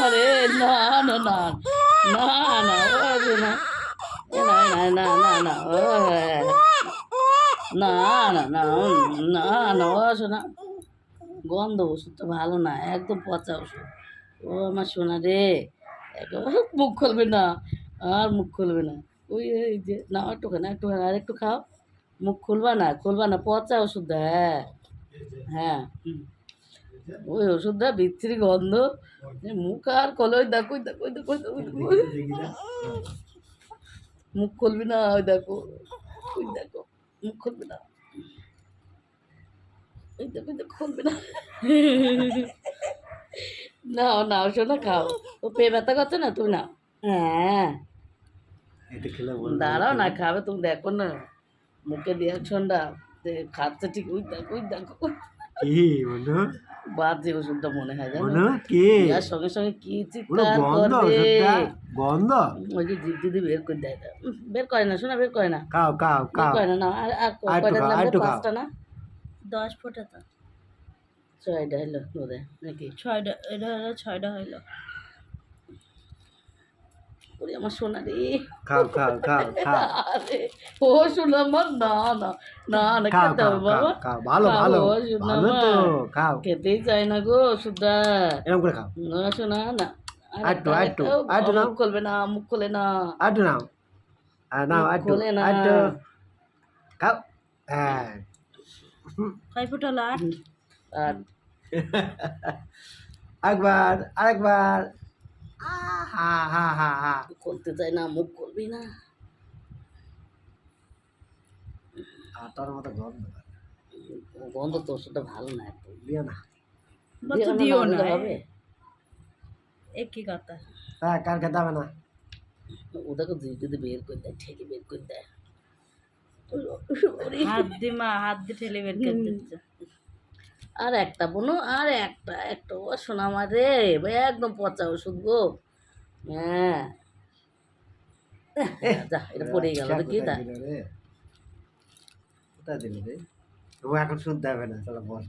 আরে না না না না না না না না না না ও না না না না না ও শোনা গন্ধ ওষুধ তো ভালো না একদম পচা ওষুধ ও আমার সোনা রে একদম মুখ খুলবে না আর মুখ খুলবে না ওই এই যে না একটুখানি আর একটু খাও মুখ খুলবা না পচা ওষুধ হ্যাঁ হ্যাঁ ওই ওষুধটা বিচ্ছিরি গন্ধ মুখ আর কল ওই দেখো মুখ খুলবি না ওই দেখো মুখ খুলবি না ওই দেখো খুলবি না নাও শোনা খাও ও পেয়ে ব্যথা করছে না তুমি না হ্যাঁ দাঁড়াও না খাবে তুমি দেখো না মুখে রিয়াকশনটা খাচ্ছে ঠিক ওই দেখো বাজে ওষুধটা মনে হয় জানো আর সঙ্গে সঙ্গে কি চিৎকার করবে গন্ধ ওই যে জিভ দিদি বের করে দেয় বের করে না শোনা বের করে না করে না পাঁচটা না 10 ফোঁটা তো 6টা হলো বোধহয় নাকি 6টা এটা হলো 6টা হইলো ওরে আমার সোনা রে খাও আরে ও শোনা আমার না না না না খেতে হবে বাবা ভালো খাও খেতেই চাই না গো সুদা এরকম করে খাও না শোনা না আটটু নাও মুখ খুলবে না মুখ খুলে না আটটু নাও খুলে না খাও হ্যাঁ কয় ফোঁটা হলো 8 আরেকবার খুলতে চাই না মুখ খুলবি না আটার মতো গন্ধ গন্ধ তো ওষুধটা ভালো না একটু দিও না বাচ্চা দিও না হবে একই কথা হ্যাঁ কার খেতে হবে না ওদেরকে যদি বের করে দেয় ঠেকে বের করে দেয় হাত দিয়ে ঠেলে বের করে দিচ্ছে আর একটা বোনো আর একটা ও শোনা আমার রে একদম পচা ওষুধ গো হ্যাঁ যা এটা পড়ে গেল কি তা কোথায় দিল রে ও এখন শুনতে হবে না চলো বস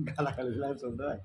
গালাগালি শুনতে হয়